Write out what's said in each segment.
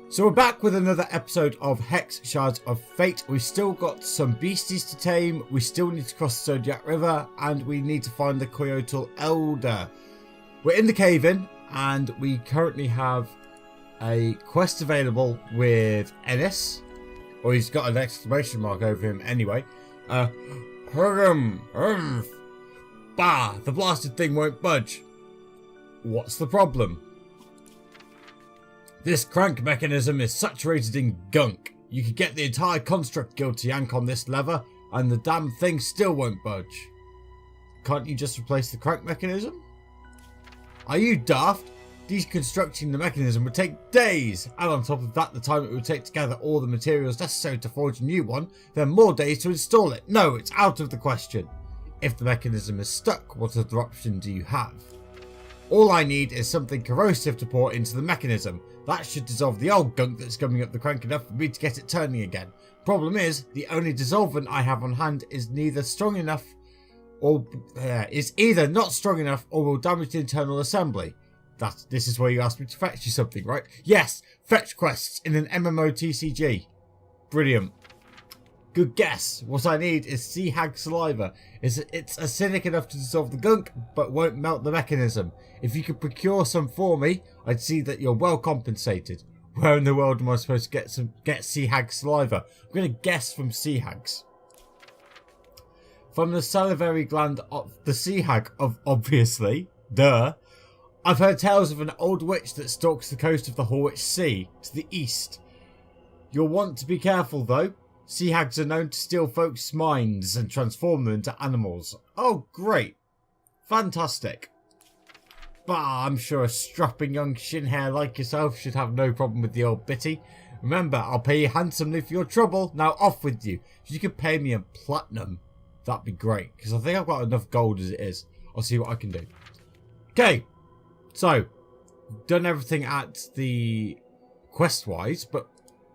So we're back with another episode of Hex Shards of Fate. We've still got some beasties to tame, we still need to cross the Zodiac River, and we need to find the Coyotal Elder. We're in the cave-in, and we currently have a quest available with Ennis. Or he's got an exclamation mark over him anyway. Bah, the blasted thing won't budge. What's the problem? This crank mechanism is saturated in gunk. You could get the entire construct guild to yank on this lever, and the damn thing still won't budge. Can't you just replace the crank mechanism? Are you daft? Deconstructing the mechanism would take days, and on top of that, the time it would take to gather all the materials necessary to forge a new one, then more days to install it. No, it's out of the question. If the mechanism is stuck, what other option do you have? All I need is something corrosive to pour into the mechanism. That should dissolve the old gunk that's coming up the crank enough for me to get it turning again. Problem is, the only dissolvent I have on hand is neither strong enough or is either not strong enough or will damage the internal assembly. This is where you asked me to fetch you something, right? Yes, fetch quests in an MMO TCG. Brilliant. Good guess. What I need is sea hag saliva. It's acidic enough to dissolve the gunk, but won't melt the mechanism. If you could procure some for me, I'd see that you're well compensated. Where in the world am I supposed to get sea hag saliva? I'm going to guess from sea hags. From the salivary gland of the sea hag, obviously. Duh. I've heard tales of an old witch that stalks the coast of the Horwich Sea to the east. You'll want to be careful though. Sea hags are known to steal folks' minds and transform them into animals. Oh, great. Fantastic. Bah, I'm sure a strapping young Shin'hare like yourself should have no problem with the old bitty. Remember, I'll pay you handsomely for your trouble. Now off with you. If you could pay me in platinum, that'd be great. Because I think I've got enough gold as it is. I'll see what I can do. Okay. So, done everything at the quest-wise, but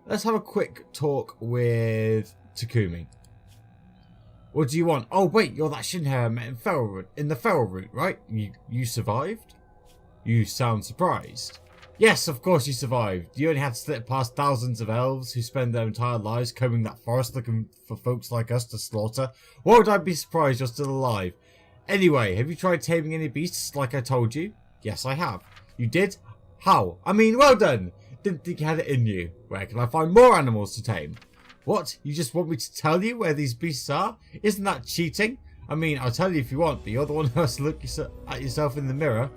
let's have a quick talk with Takumi. What do you want? Oh wait, you're that Shin'hare I met in the Feral Route, right? You survived? You sound surprised. Yes, of course you survived. You only had to slip past thousands of elves who spend their entire lives combing that forest looking for folks like us to slaughter. Why would I be surprised you're still alive? Anyway, have you tried taming any beasts like I told you? Yes, I have. You did? How? I mean, well done. Didn't think you had it in you. Where can I find more animals to tame? What? You just want me to tell you where these beasts are? Isn't that cheating? I mean, I'll tell you if you want, but you're the one who has to look at yourself in the mirror.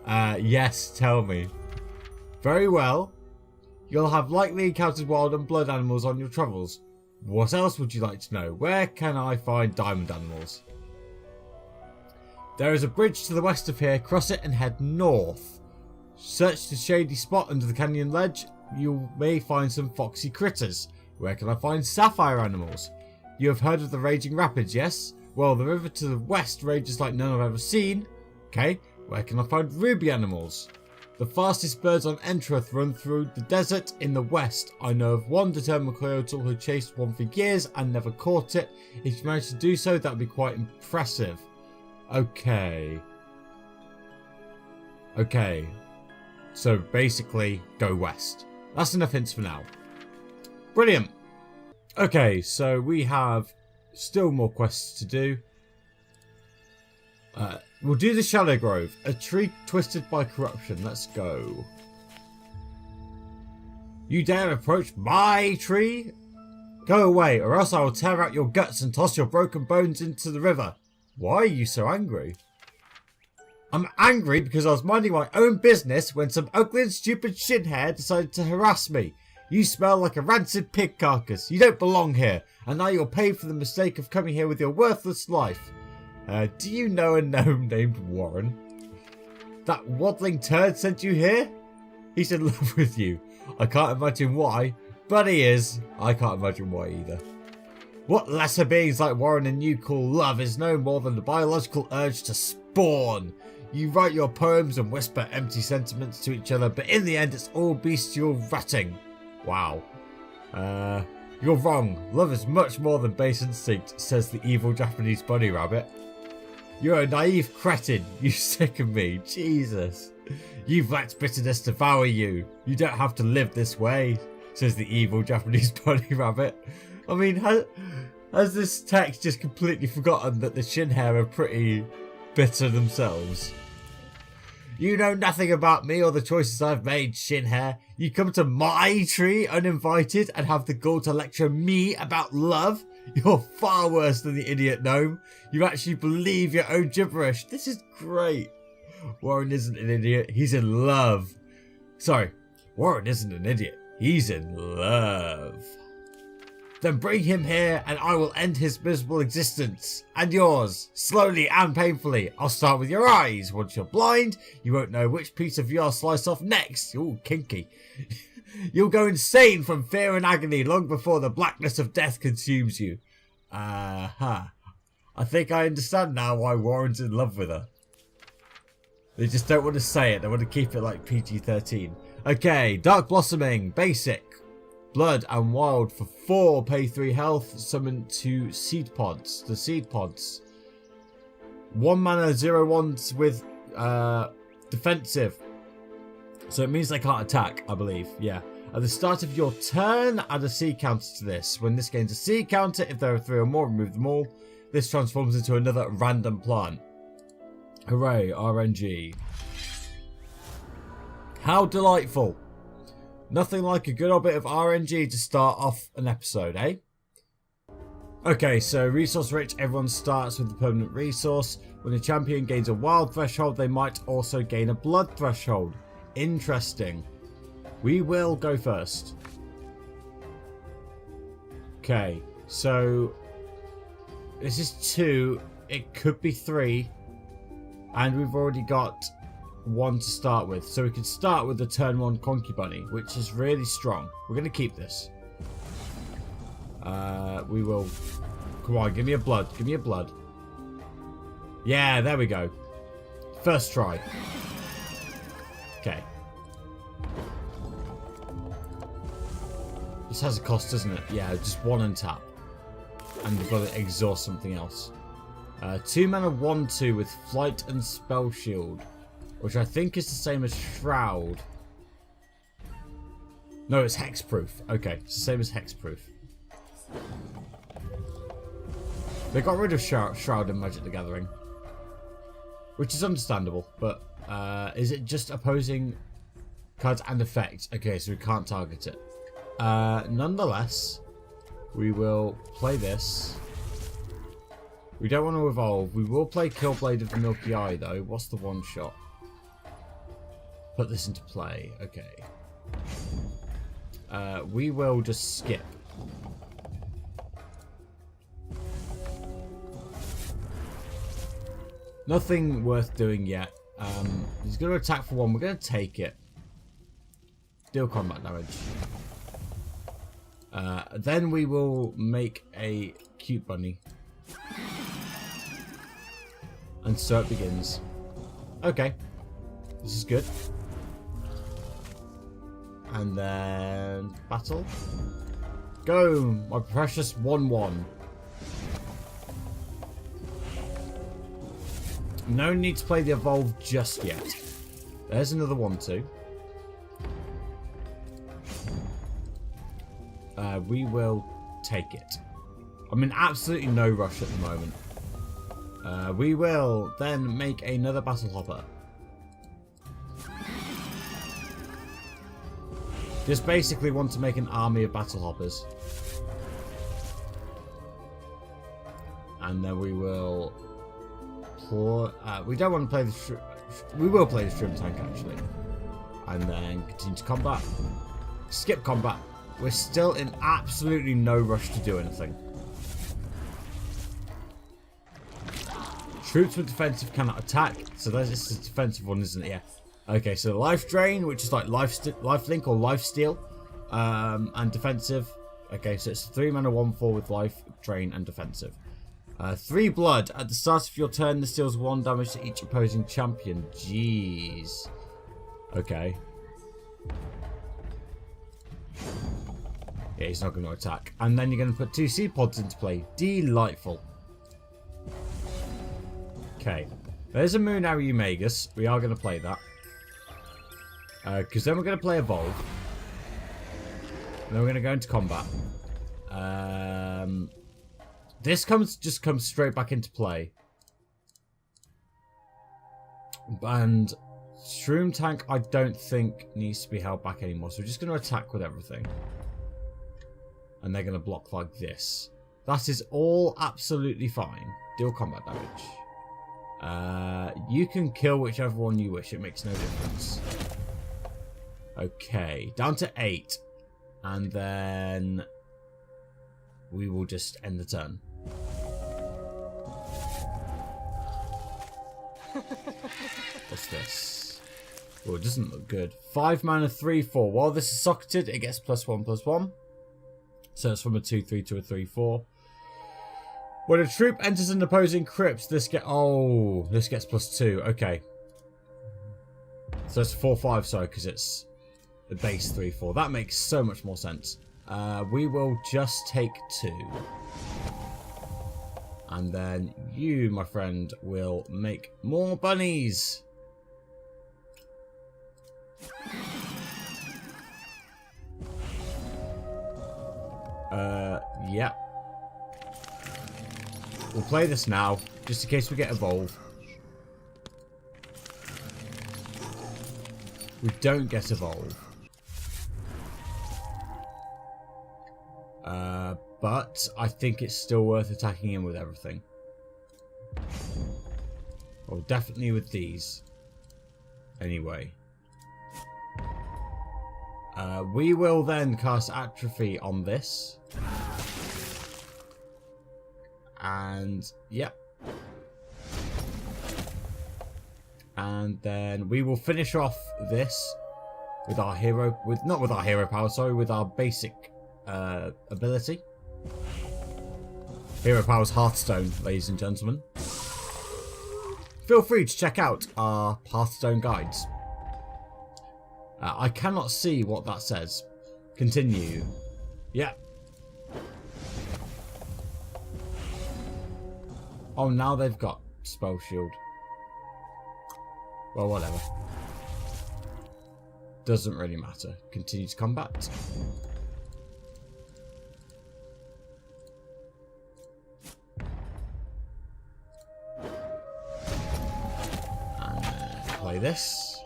Yes, tell me. Very well. You'll have likely encountered wild and blood animals on your travels. What else would you like to know? Where can I find diamond animals? There is a bridge to the west of here. Cross it and head north. Search the shady spot under the canyon ledge. You may find some foxy critters. Where can I find sapphire animals? You have heard of the raging rapids, yes? Well, the river to the west rages like none I've ever seen. Okay, where can I find ruby animals? The fastest birds on Entroth run through the desert in the west. I know of one determined coyote who chased one for years and never caught it. If you manage to do so, that would be quite impressive. Okay. Okay. So basically, go west. That's enough hints for now. Brilliant. Okay, so we have still more quests to do. We'll do the Shallow Grove. A tree twisted by corruption. Let's go. You dare approach my tree? Go away, or else I will tear out your guts and toss your broken bones into the river. Why are you so angry? I'm angry because I was minding my own business when some ugly and stupid Shin'hare decided to harass me. You smell like a rancid pig carcass. You don't belong here. And now you'll pay for the mistake of coming here with your worthless life. Do you know a gnome named Warren? That waddling turd sent you here? He's in love with you. I can't imagine why, but he is. I can't imagine why either. What lesser beings like Warren and you call love is no more than the biological urge to spawn. You write your poems and whisper empty sentiments to each other, but in the end it's all bestial rutting. Wow. You're wrong. Love is much more than base instinct, says the evil Japanese bunny rabbit. You're a naive cretin. You sicken me. Jesus. You've let bitterness devour you. You don't have to live this way, says the evil Japanese bunny rabbit. I mean, has this text just completely forgotten that the Shin'hare are pretty bitter themselves? You know nothing about me or the choices I've made, Shin'hare. You come to my tree uninvited and have the gall to lecture me about love? You're far worse than the idiot gnome. You actually believe your own gibberish. This is great. Warren isn't an idiot. He's in love. Sorry, Warren isn't an idiot. He's in love. Then bring him here and I will end his miserable existence. And yours, slowly and painfully. I'll start with your eyes. Once you're blind, you won't know which piece of you I'll slice off next. Ooh, kinky. You'll go insane from fear and agony long before the blackness of death consumes you. I think I understand now why Warren's in love with her. They just don't want to say it. They want to keep it like PG-13. Okay, Dark Blossoming, basic. Blood and Wild for 4, pay 3 health, summon 2 seed pods. The seed pods. 1 mana, 0/1 with defensive. So it means they can't attack, I believe. Yeah. At the start of your turn, add a seed counter to this. When this gains a seed counter, if there are 3 or more, remove them all. This transforms into another random plant. Hooray, RNG. How delightful. Nothing like a good old bit of RNG to start off an episode, eh? Okay, so resource rich, everyone starts with a permanent resource. When a champion gains a wild threshold, they might also gain a blood threshold. Interesting. We will go first. Okay, so this is 2. It could be 3. And we've already got 1 to start with. So we could start with the turn 1 Conky Bunny, which is really strong. We're going to keep this. We will... Come on, give me a blood. Give me a blood. Yeah, there we go. First try. Okay. This has a cost, doesn't it? Yeah, just 1 untap. And we've got to exhaust something else. 2 mana 1/2 with Flight and Spell Shield. Which I think is the same as Shroud. No, it's Hexproof. Okay, it's the same as Hexproof. They got rid of Shroud and Magic the Gathering. Which is understandable, but is it just opposing cards and effects? Okay, so we can't target it. Nonetheless, we will play this. We don't want to evolve. We will play Killblade of the Milky Eye, though. What's the 1-shot? Put this into play. Okay. We will just skip. Nothing worth doing yet. He's going to attack for 1. We're going to take it. Deal combat damage. Then we will make a cute bunny. And so it begins. Okay. This is good. And then... battle. Go! My precious 1/1. No need to play the evolve just yet. There's another 1/2. We will take it. I'm in absolutely no rush at the moment. We will then make another Battle Hopper. Just basically want to make an army of Battle Hoppers. And then we will... we don't want to play the... we will play the Shrimp Tank, actually. And then continue to combat. Skip combat. We're still in absolutely no rush to do anything. Troops with defensive cannot attack. So this is a defensive one, isn't it? Yeah. Okay, so life drain, which is like life link or life steal. And defensive. Okay, so it's 3 mana 1/4 with life drain and defensive. 3 blood. At the start of your turn, this deals 1 damage to each opposing champion. Jeez. Okay. Yeah, he's not going to attack. And then you're going to put 2 seed pods into play. Delightful. Okay. There's a Moon Arumagus. We are going to play that. Because then we're going to play Evolve. And then we're going to go into combat. This just comes straight back into play. And Shroom Tank, I don't think needs to be held back anymore. So we're just going to attack with everything. And they're going to block like this. That is all absolutely fine. Deal combat damage. You can kill whichever one you wish. It makes no difference. Okay. Down to 8. And then we will just end the turn. What's this? Oh, it doesn't look good. 5 mana, 3/4. While this is socketed, it gets +1/+1. So it's from a 2/3 to a 3/4. When a troop enters an opposing crypt, this gets +2. Okay. So it's 4/5, sorry, because it's the base 3/4. That makes so much more sense. We will just take 2. And then you, my friend, will make more bunnies. Yeah. We'll play this now, just in case we get Evolve. We don't get Evolve. But I think it's still worth attacking him with everything. Well, definitely with these. Anyway. We will then cast Atrophy on this. And, yep. And then we will finish off this with our hero, not with our hero power, sorry, with our basic ability. Hero Power's Hearthstone, ladies and gentlemen. Feel free to check out our Hearthstone guides. I cannot see what that says. Continue. Yeah. Oh, now they've got Spell Shield. Well, whatever. Doesn't really matter. Continue to combat. And play this.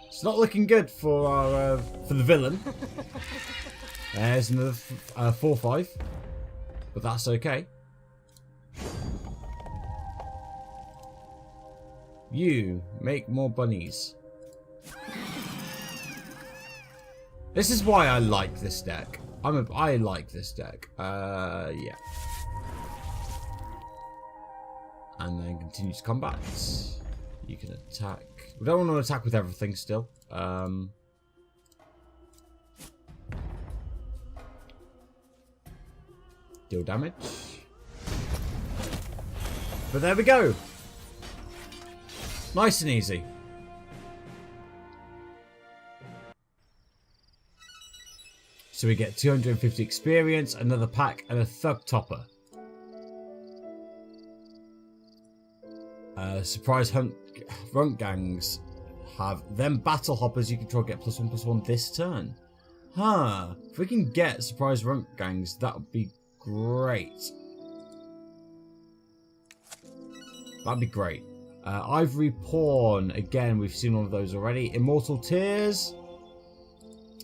It's not looking good for our for the villain. There's another 4/5, but that's okay. You make more bunnies. This is why I like this deck. I like this deck. Yeah. And then continue to combat. You can attack. We don't want to attack with everything still. Deal damage. But there we go. Nice and easy. So we get 250 experience, another pack, and a thug topper. Surprise runt gangs have them battle hoppers you control get +1/+1 this turn. Huh. If we can get surprise runt gangs, that would be great. That'd be great. Ivory Pawn. Again, we've seen one of those already. Immortal Tears.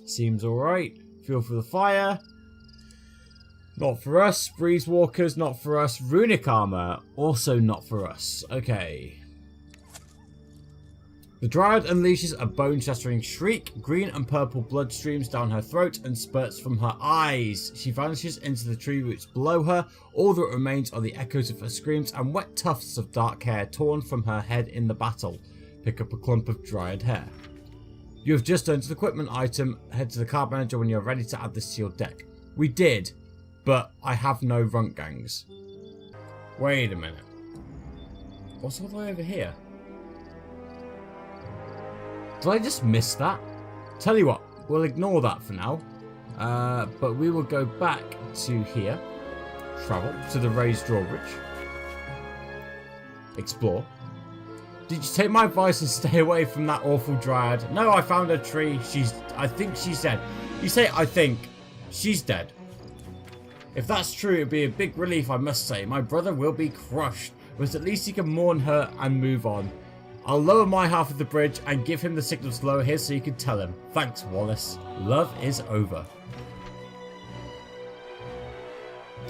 Seems alright. Fuel for the Fire. Not for us. Breeze Walkers. Not for us. Runic Armor. Also not for us. Okay. The Dryad unleashes a bone-shattering shriek. Green and purple blood streams down her throat and spurts from her eyes. She vanishes into the tree roots below her. All that remains are the echoes of her screams and wet tufts of dark hair torn from her head in the battle. Pick up a clump of Dryad hair. You have just earned an equipment item. Head to the card manager when you're ready to add this to your deck. We did, but I have no runt gangs. Wait a minute. What's all the way over here? Did I just miss that? Tell you what, we'll ignore that for now. But we will go back to here. Travel to the raised drawbridge. Explore. Did you take my advice and stay away from that awful dryad? No, I found a tree. I think she's dead. You say, I think. She's dead. If that's true, it'd be a big relief, I must say. My brother will be crushed, but at least he can mourn her and move on. I'll lower my half of the bridge and give him the signal to lower his so you can tell him. Thanks, Wallace. Love is over.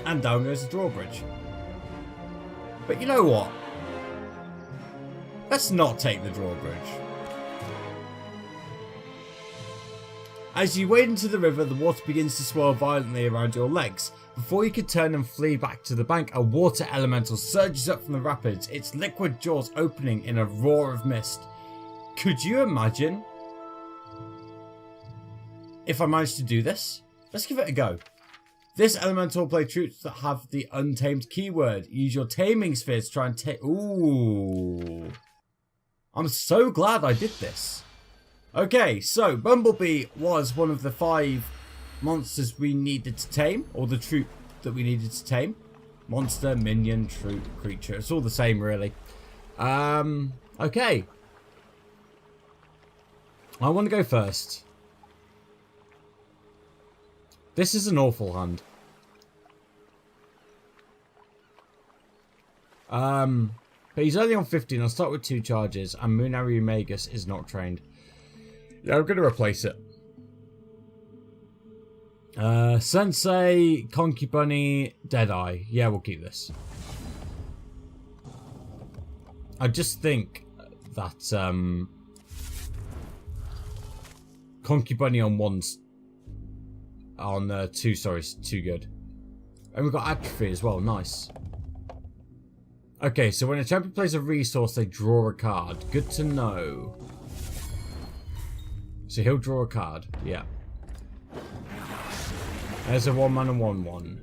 And down goes the drawbridge. But you know what? Let's not take the drawbridge. As you wade into the river, the water begins to swirl violently around your legs. Before you can turn and flee back to the bank, a water elemental surges up from the rapids, its liquid jaws opening in a roar of mist. Could you imagine if I managed to do this? Let's give it a go. This elemental will play troops that have the untamed keyword. Use your taming spheres to try and take... Ooh. I'm so glad I did this. Okay, so Bumblebee was one of the 5 monsters we needed to tame, or the troop that we needed to tame. Monster, minion, troop, creature. It's all the same, really. Okay. I want to go first. This is an awful hand. But he's only on 15. I'll start with 2 charges, and Munari Magus is not trained. Yeah, I'm going to replace it. Sensei, Conky Bunny, Deadeye. Yeah, we'll keep this. I just think that Conky Bunny on 1's on 2, sorry, is too good. And we've got Atrophy as well, nice. Okay, so when a champion plays a resource, they draw a card. Good to know. So he'll draw a card, yeah. There's a 1-mana 1/1.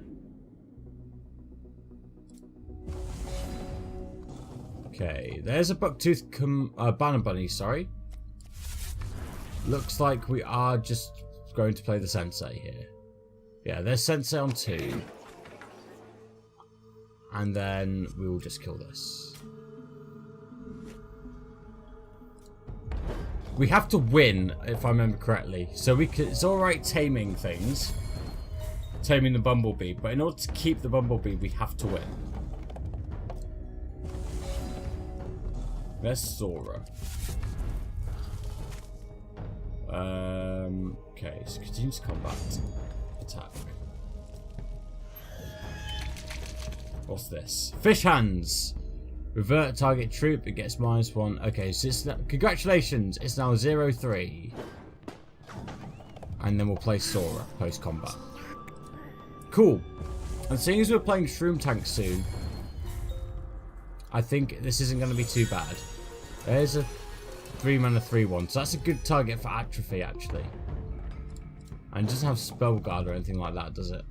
Okay, there's a Bucktooth Banner Bunny, sorry. Looks like we are just going to play the Sensei here. Yeah, there's Sensei on 2. And then we will just kill this. We have to win, if I remember correctly. So we can, it's alright taming things. Taming the Bumblebee. But in order to keep the Bumblebee, we have to win. There's Sora. Okay, so continuous combat. Attack. What's this? Fish hands. Revert target troop. It gets -1. Okay, so it's congratulations. It's now 0-3. And then we'll play Sora post combat. Cool. And seeing as we're playing Shroom Tank soon, I think this isn't going to be too bad. There's a 3-mana 3/1. So that's a good target for Atrophy, actually. And it doesn't have Spell Guard or anything like that, does it?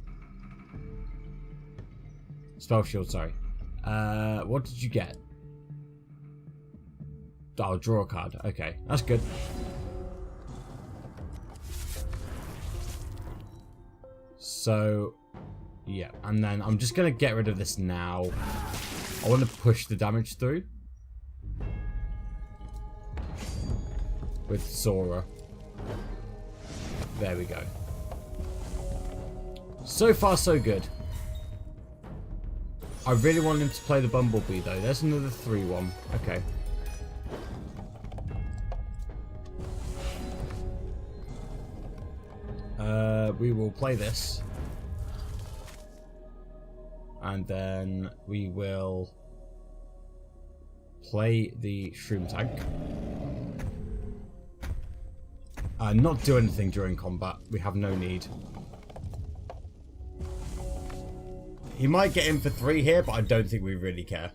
Spell Shield, sorry. What did you get? Oh, draw a card. Okay, that's good. So, yeah. And then I'm just going to get rid of this now. I want to push the damage through. With Sora. There we go. So far, so good. I really want him to play the Bumblebee, though. There's another 3/1. Okay. We will play this. And then we will play the Shroom Tank. Not do anything during combat. We have no need. He might get in for 3 here, but I don't think we really care.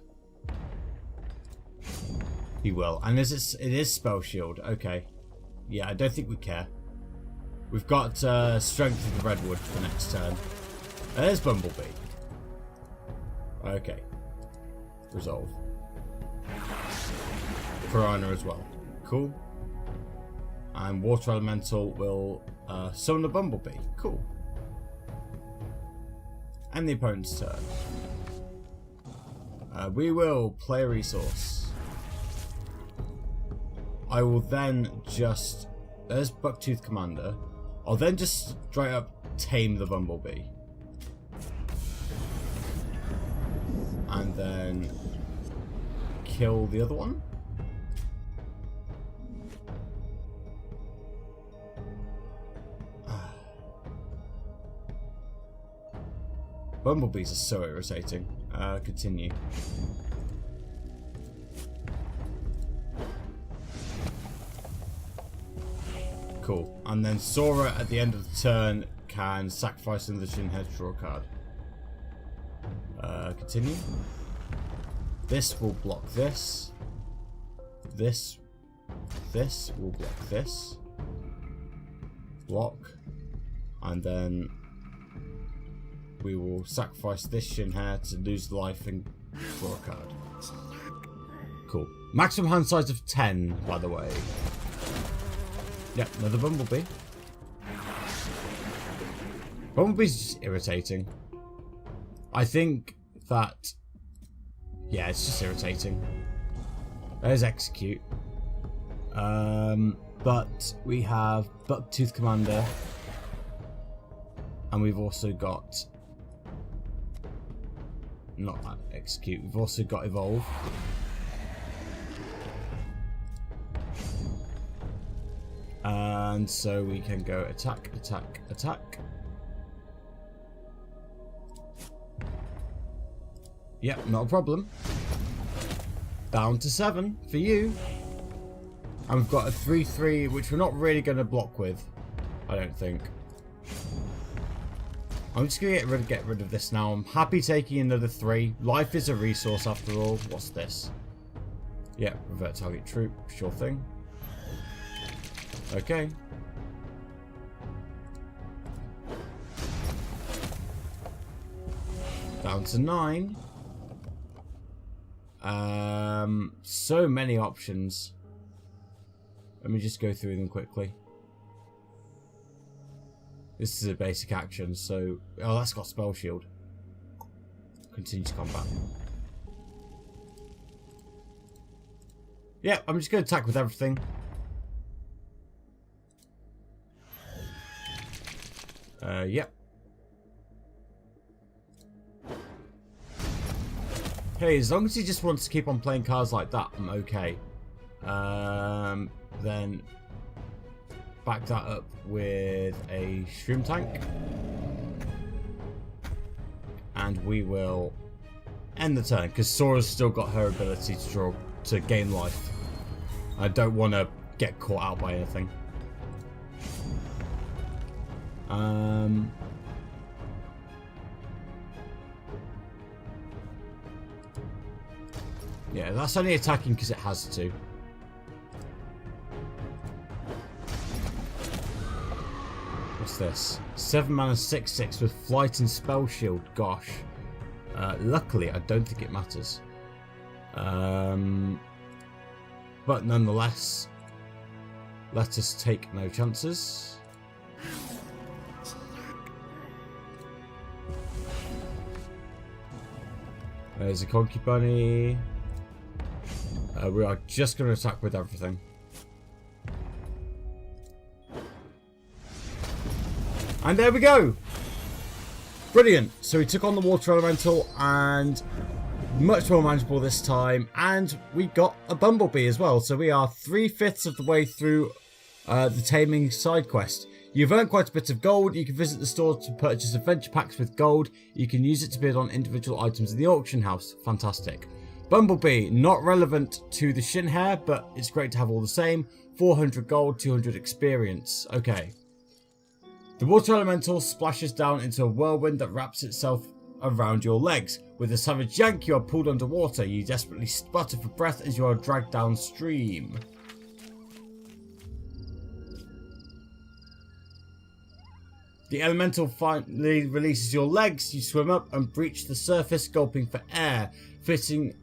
He will. And it is Spell Shield. Okay. Yeah, I don't think we care. We've got Strength of the Redwood for next turn. There's Bumblebee. Okay. Resolve. Piranha as well. Cool. And Water Elemental will summon the Bumblebee. Cool. And the opponent's turn. We will play a resource. I will then just... There's Bucktooth Commander. I'll then just straight up tame the Bumblebee. And then kill the other one. Bumblebees are so irritating. Continue. Cool. And then Sora at the end of the turn can sacrifice another Shin'hare to draw a card. Continue. This will block this. This will block this. Block. And then we will sacrifice this Shin'hare to lose life and draw a card. Cool. Maximum hand size of 10, by the way. Yep, another Bumblebee. Bumblebee's just irritating. I think that... Yeah, it's just irritating. There's Execute. But we have Bucktooth Commander. And we've also got... Not that Execute. We've also got Evolve. And so we can go attack, attack, attack. Yep, not a problem. Down to 7 for you. And we've got a 3-3, which we're not really going to block with, I don't think. I'm just going to get rid of this now. I'm happy taking another 3. Life is a resource after all. What's this? Yep, revert target troop. Sure thing. Okay. Down to 9. So many options. Let me just go through them quickly. This is a basic action, so... Oh, that's got Spell Shield. Continue to combat. Yeah, I'm just going to attack with everything. Yep. Hey, as long as he just wants to keep on playing cards like that, I'm okay. Then back that up with a Shroom Tank. And we will end the turn, because Sora's still got her ability to draw, to gain life. I don't want to get caught out by anything. Yeah, that's only attacking because it has to. What's this? 7 mana 6/6 with flight and spell shield. Gosh. Luckily, I don't think it matters. But nonetheless, let us take no chances. There's a Conky Bunny. We are just going to attack with everything. And there we go! Brilliant! So we took on the Water Elemental and much more manageable this time. And we got a Bumblebee as well. So we are 3/5 of the way through the Taming side quest. You've earned quite a bit of gold. You can visit the store to purchase adventure packs with gold. You can use it to bid on individual items in the auction house. Fantastic. Bumblebee, not relevant to the Shin'hare, but it's great to have all the same. 400 gold, 200 experience. Okay. The Water Elemental splashes down into a whirlwind that wraps itself around your legs. With a savage yank, you are pulled underwater. You desperately sputter for breath as you are dragged downstream. The elemental finally releases your legs. You swim up and breach the surface, gulping for air. Flitting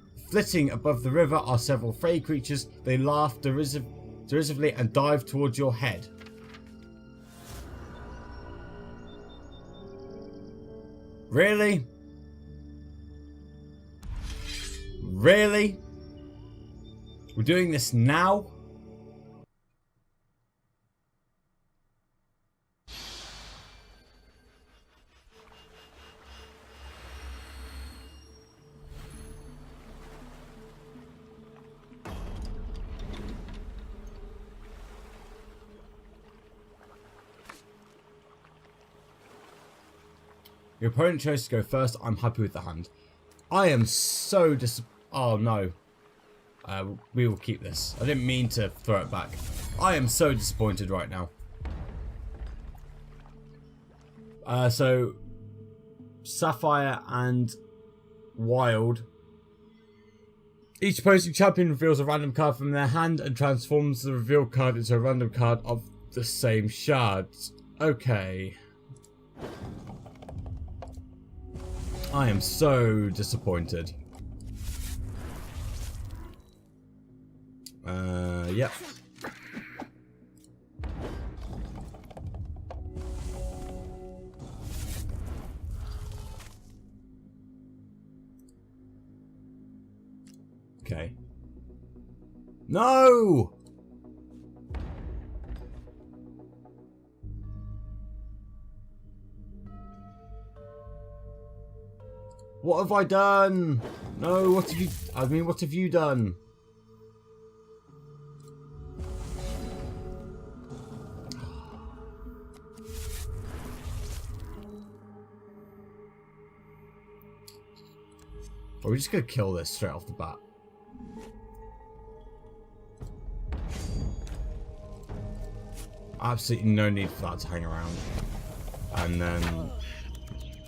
above the river are several fey creatures. They laugh derisively and dive towards your head. Really? Really? We're doing this now? Your opponent chose to go first. I'm happy with the hand. I am so oh no. We will keep this. I didn't mean to throw it back. I am so disappointed right now. So Sapphire and Wild. Each opposing champion reveals a random card from their hand and transforms the revealed card into a random card of the same shards. Okay. I am so disappointed. Yep. Okay. No! What have I done? No, what have you... I mean, what have you done? Are we just going to kill this straight off the bat? Absolutely no need for that to hang around. And then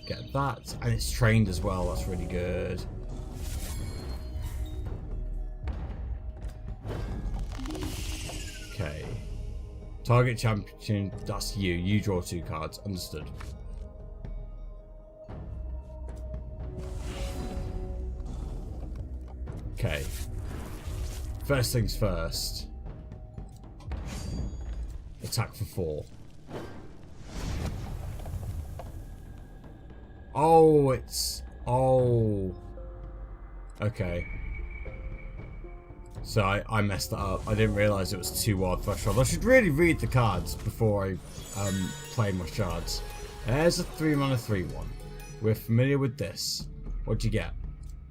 get that. And it's trained as well. That's really good. Okay. Target champion. That's you. You draw 2 cards. Understood. Okay. First things first. Attack for 4. Oh, it's... Oh. Okay. So I messed that up. I didn't realise it was 2 wild threshold. I should really read the cards before I play my shards. There's a 3-mana 3-1. We're familiar with this. What'd you get?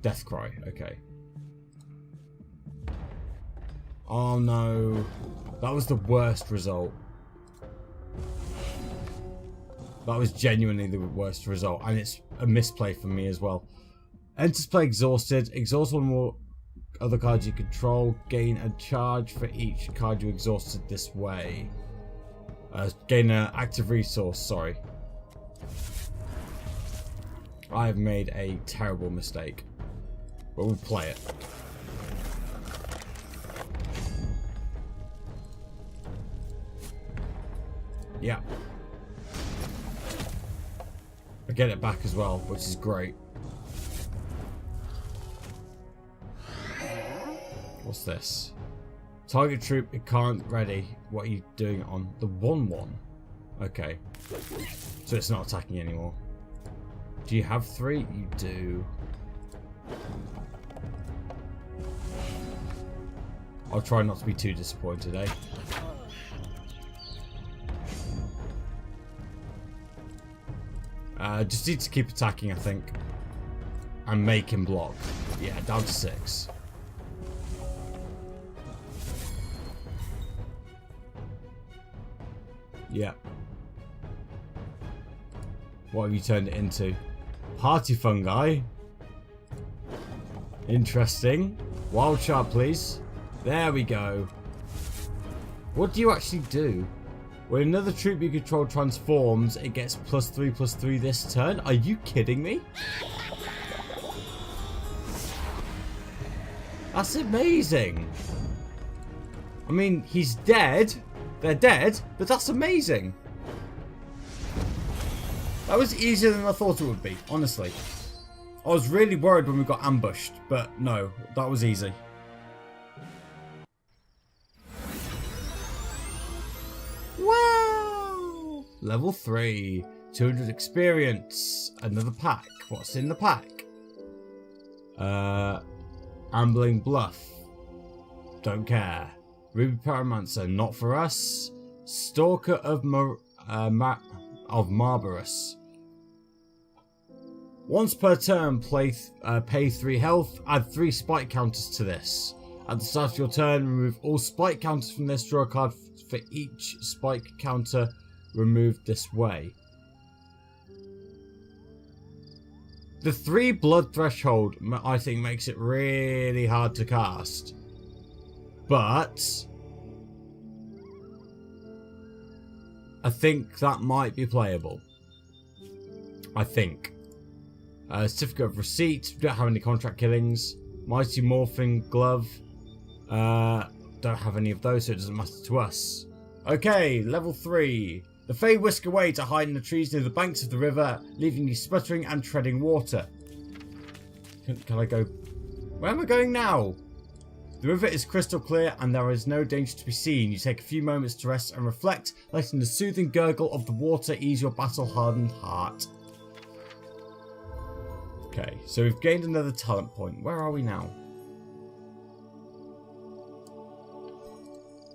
Deathcry. Okay. Oh no. That was the worst result. That was genuinely the worst result. And it's a misplay for me as well. Enters play exhausted. Exhaust 1 more other cards you control. Gain a charge for each card you exhausted this way. Gain an active resource, sorry. I have made a terrible mistake. But we'll play it. Yeah. I get it back as well, which is great. What's this? Target troop, it can't ready. What are you doing on the 1-1? Okay. So it's not attacking anymore. Do you have 3? You do. I'll try not to be too disappointed, eh? Just need to keep attacking, I think. And make him block. Yeah, down to 6. Yeah. What have you turned it into? Party fungi. Interesting. Wild shard, please. There we go. What do you actually do? When another troop you control transforms, it gets +3/+3 this turn. Are you kidding me? That's amazing. I mean, he's dead. They're dead, but that's amazing. That was easier than I thought it would be, honestly. I was really worried when we got ambushed, but no, that was easy. Wow! Level 3, 200 experience, another pack. What's in the pack? Ambling Bluff. Don't care. Ruby Pyromancer, not for us. Stalker of Marbarus. Once per turn, pay 3 health. Add 3 spike counters to this. At the start of your turn, remove all spike counters from this. Draw a card for each spike counter removed this way. The 3 blood threshold, I think, makes it really hard to cast. But I think that might be playable. I think. Certificate of receipt. We don't have any contract killings. Mighty Morphing Glove. Don't have any of those, so it doesn't matter to us. Okay, level 3. The Fae whisk away to hide in the trees near the banks of the river, leaving you sputtering and treading water. Can I go? Where am I going now? The river is crystal clear and there is no danger to be seen. You take a few moments to rest and reflect, letting the soothing gurgle of the water ease your battle-hardened heart. Okay, so we've gained another talent point. Where are we now?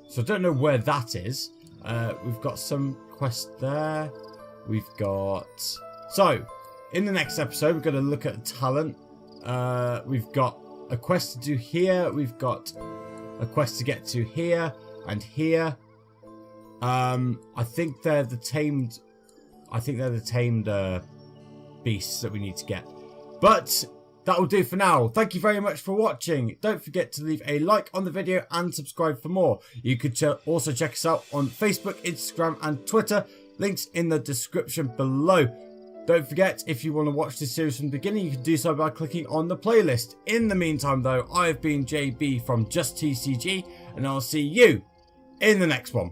So I don't know where that is. We've got some quest there. We've got... So, in the next episode, we're going to look at talent. We've got a quest to do here. We've got a quest to get to here and here. I think they're the tamed... beasts that we need to get. But that will do for now. Thank you very much for watching. Don't forget to leave a like on the video and subscribe for more. You could also check us out on Facebook, Instagram and Twitter. Links in the description below. Don't forget, if you want to watch this series from the beginning, you can do so by clicking on the playlist. In the meantime though, I have been JB from Just TCG, and I'll see you in the next one.